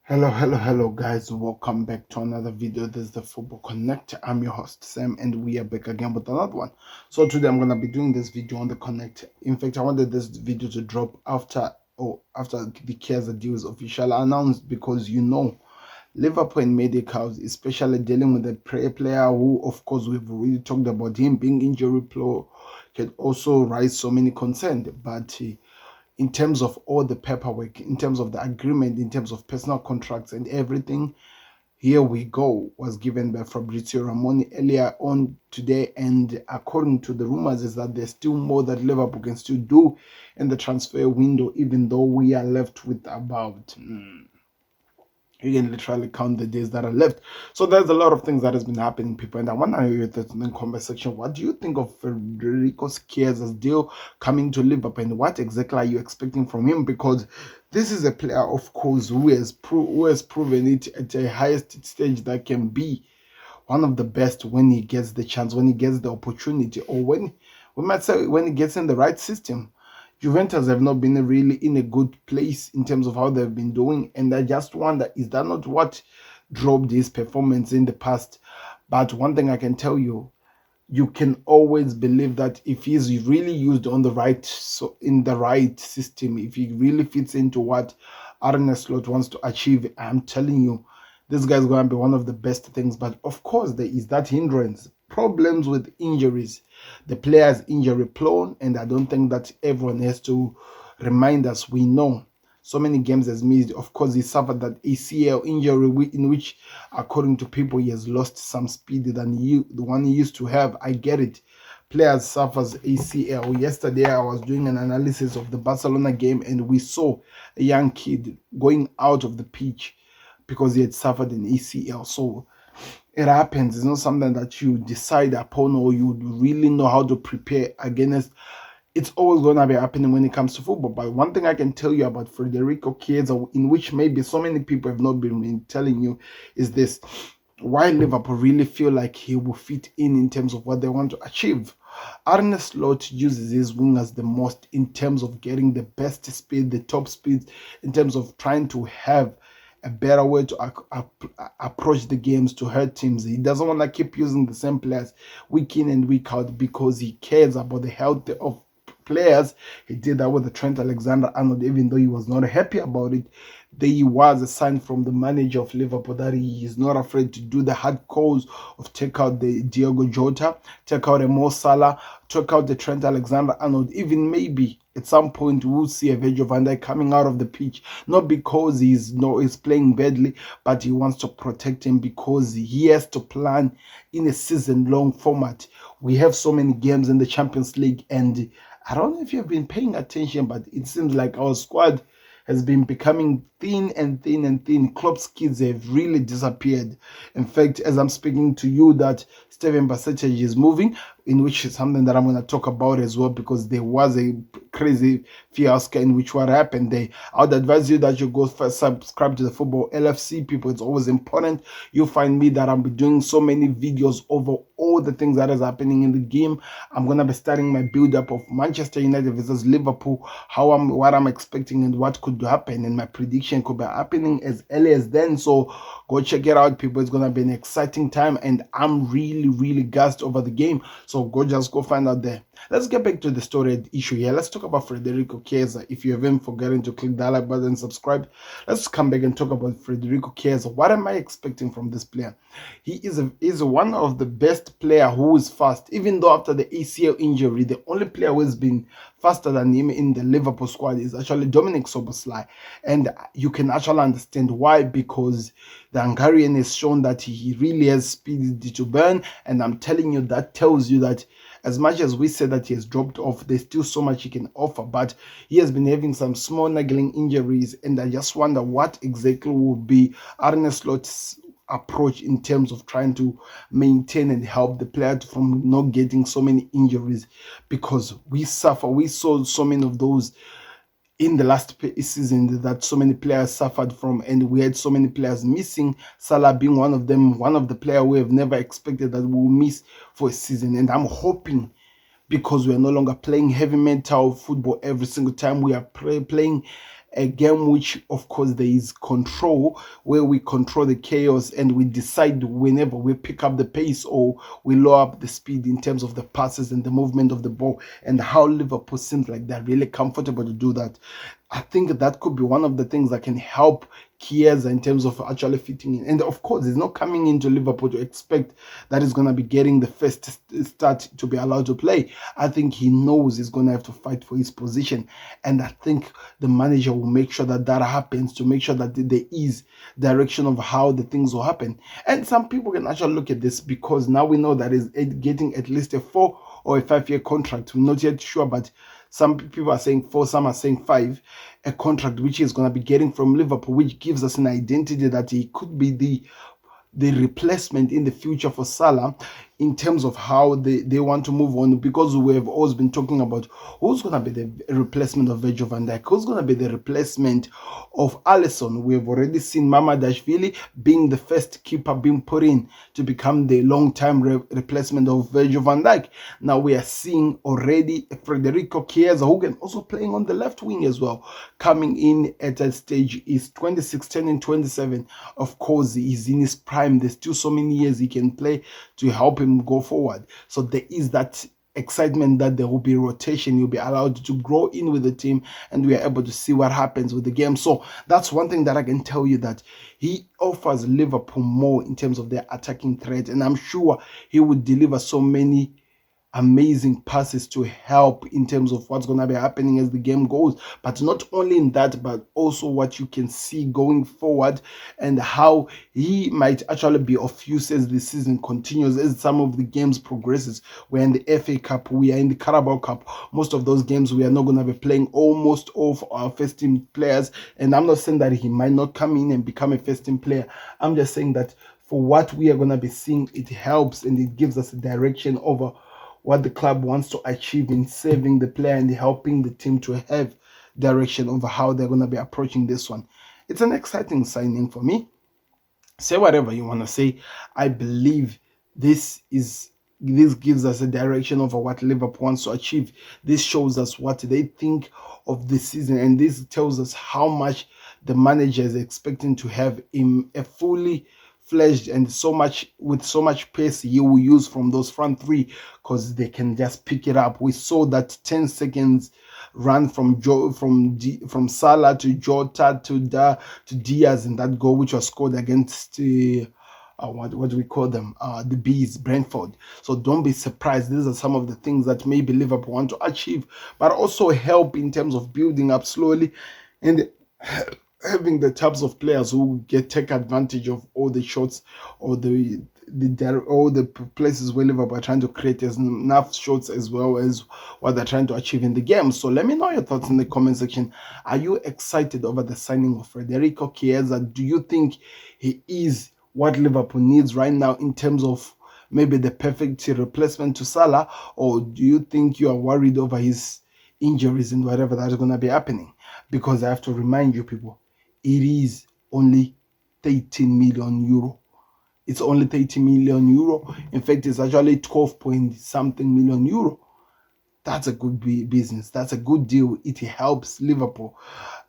Hello guys, welcome back to another video. This is the Football Connect. I'm your host Sam and we are back again with another one. So today I'm gonna be doing this video on the Connect. In fact, I wanted this video to drop after the Chiesa deal is officially announced, because Liverpool and medicals, especially dealing with a player who, of course, we've already talked about him being injury prone, can also raise so many concerns. But in terms of all the paperwork, in terms of the agreement, in terms of personal contracts and everything, here we go, was given by Fabrizio Romano earlier on today. And according to the rumors, is that there's still more that Liverpool can still do in the transfer window, even though we are left with about you can literally count the days that are left. So there's a lot of things that has been happening, people, and I want to hear your thoughts in the comment section. What do you think of Federico Chiesa's deal coming to Liverpool, and what exactly are you expecting from him? Because this is a player, of course, who has proven it at a highest stage that can be one of the best when he gets the chance, when he gets the opportunity, or when we might say when he gets in the right system. Juventus have not been really in a good place in terms of how they've been doing, and I just wonder, is that not what drove this performance in the past? But one thing I can tell you, you can always believe that if he's really used on the right, so in the right system, if he really fits into what Arne Slot wants to achieve, I'm telling you, this guy's going to be one of the best things. But of course, there is that hindrance, problems with injuries. The player is injury prone, and I don't think that everyone has to remind us. We know so many games has missed. Of course, he suffered that ACL injury in which, according to people, he has lost some speed than the one he used to have. I get it. Players suffers ACL. Yesterday, I was doing an analysis of the Barcelona game, and we saw a young kid going out of the pitch because he had suffered an ACL. So it happens. It's not something that you decide upon or you really know how to prepare against. It's always going to be happening when it comes to football. But one thing I can tell you about Federico Chiesa, in which maybe so many people have not been telling you, is this: why Liverpool really feel like he will fit in terms of what they want to achieve. Arne Slot uses his wingers the most in terms of getting the best speed, the top speed, in terms of trying to have a better way to approach the games to hurt teams. He doesn't want to keep using the same players week in and week out because he cares about the health of players. He did that with the Trent Alexander-Arnold, even though he was not happy about it. There was a sign from the manager of Liverpool that he is not afraid to do the hard calls of take out the Diogo Jota, take out a Mo Salah, take out the Trent Alexander-Arnold. Even maybe at some point we'll see a Virgil van Dijk coming out of the pitch, not because he's playing badly, but he wants to protect him because he has to plan in a season-long format. We have so many games in the Champions League, and I don't know if you've been paying attention, but it seems like our squad has been becoming thin and thin and thin. Klopp's kids have really disappeared. In fact, as I'm speaking to you, that Steven Basetage is moving, in which is something that I'm going to talk about as well, because there was a crazy fiasco in which what happened there. I would advise you that you go first subscribe to the Football LFC, people. It's always important. You find me that I'll be doing so many videos over all the things that is happening in the game. I'm going to be starting my build-up of Manchester United versus Liverpool, what I'm expecting and what could happen, and my prediction could be happening as early as then. So go check it out, people. It's going to be an exciting time, and I'm really gassed over the game. So just go find out there. Let's get back to the story issue here. Let's talk about Federico Chiesa. If you haven't forgotten to click that like button and subscribe, let's come back and talk about Federico Chiesa. What am I expecting from this player? He is one of the best player who is fast. Even though after the ACL injury, the only player who has been faster than him in the Liverpool squad is actually Dominic Szoboszlai. And you can actually understand why, because the Hungarian has shown that he really has speed to burn. And I'm telling you, that tells you that as much as we say that he has dropped off, there's still so much he can offer. But he has been having some small nagging injuries, and I just wonder what exactly will be Arne Slot's approach in terms of trying to maintain and help the player from not getting so many injuries, because we saw so many of those in the last season that so many players suffered from, and we had so many players missing, Salah being one of them, one of the players we have never expected that we will miss for a season. And I'm hoping, because we are no longer playing heavy mental football every single time we are playing a game which, of course, there is control, where we control the chaos and we decide whenever we pick up the pace or we lower up the speed in terms of the passes and the movement of the ball, and how Liverpool seems like they're really comfortable to do that. I think that could be one of the things that can help Chiesa in terms of actually fitting in. And of course, he's not coming into Liverpool to expect that he's going to be getting the first start to be allowed to play. I think he knows he's going to have to fight for his position. And I think the manager will make sure that that happens, to make sure that there is direction of how the things will happen. And some people can actually look at this, because now we know that he's getting at least a 4 or a 5-year contract. We're not yet sure, but some people are saying 4, some are saying 5, a contract which he's going to be getting from Liverpool, which gives us an identity that he could be the replacement in the future for Salah, in terms of how they want to move on, because we have always been talking about who's going to be the replacement of Virgil van Dijk, who's going to be the replacement of Alisson. We have already seen Mamadashvili being the first keeper being put in to become the long-time replacement of Virgil van Dijk. Now we are seeing already Federico Chiesa, who can also playing on the left wing as well, coming in at a stage. Is 26, turning 27. Of course, he's in his prime. There's still so many years he can play to help him go forward. So there is that excitement that there will be rotation. You'll be allowed to grow in with the team, and we are able to see what happens with the game. So that's one thing that I can tell you, that he offers Liverpool more in terms of their attacking threat, and I'm sure he would deliver so many amazing passes to help in terms of what's going to be happening as the game goes. But not only in that, but also what you can see going forward, and how he might actually be of use as the season continues, as some of the games progresses. We're in the FA Cup, we are in the Carabao Cup. Most of those games we are not going to be playing almost all of our first team players, and I'm not saying that he might not come in and become a first team player. I'm just saying that for what we are going to be seeing, it helps and it gives us a direction over what the club wants to achieve in saving the player and helping the team to have direction over how they're going to be approaching this one. It's an exciting signing for me. Say whatever you want to say. I believe this gives us a direction over what Liverpool wants to achieve. This shows us what they think of the season, and this tells us how much the manager is expecting to have in a fully fledged and with so much pace he will use from those front three, because they can just pick it up. We saw that 10 seconds run from Salah to Jota to Diaz in that goal, which was scored against what do we call them? The Bees, Brentford. So don't be surprised. These are some of the things that maybe Liverpool want to achieve, but also help in terms of building up slowly and having the types of players who take advantage of all the shots, or all the places where Liverpool are trying to create enough shots, as well as what they're trying to achieve in the game. So let me know your thoughts in the comment section. Are you excited over the signing of Federico Chiesa? Do you think he is what Liverpool needs right now in terms of maybe the perfect replacement to Salah, or do you think you are worried over his injuries and whatever that is going to be happening? Because I have to remind you people, it is only 13 million euro. It's only 30 million euro. In fact, it's actually 12 point something million euro. That's a good business. That's a good deal. It helps Liverpool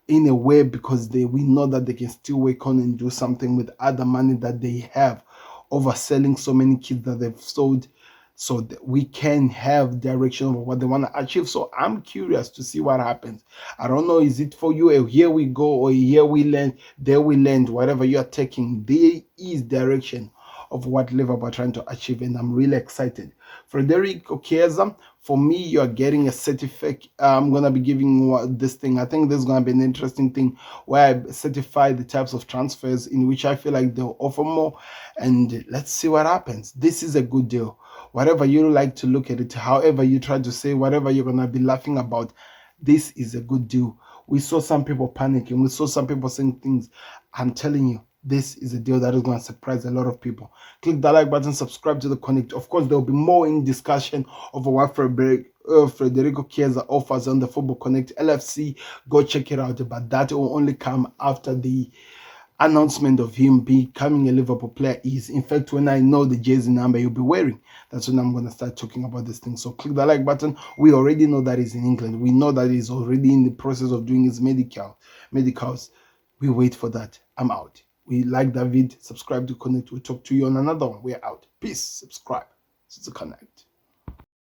in a way, because we know that they can still work on and do something with other money that they have, overselling so many kids that they've sold, so that we can have direction of what they want to achieve. So I'm curious to see what happens. I don't know, is it for you here we go, or here we land, there we land, whatever you're taking, there is direction of what Liverpool are trying to achieve, and I'm really excited. Federico Chiesa, for me, you're getting a certificate. I'm going to be giving this thing. I think this is going to be an interesting thing, where I certify the types of transfers in which I feel like they'll offer more, and let's see what happens. This is a good deal. Whatever you like to look at it, however you try to say, whatever you're going to be laughing about, this is a good deal. We saw some people panicking. We saw some people saying things. I'm telling you, this is a deal that is going to surprise a lot of people. Click the like button, subscribe to the Connect. Of course, there will be more in discussion over what Federico Chiesa offers on the Football Connect LFC. Go check it out, but that will only come after the announcement of him becoming a Liverpool player is. In fact, when I know the jersey number he'll be wearing, that's when I'm going to start talking about this thing. So click the like button. We already know that he's in England. We know that he's already in the process of doing his medicals. We wait for that. I'm out. We like David. Subscribe to Connect. We'll talk to you on another one. We're out. Peace. Subscribe to the Connect.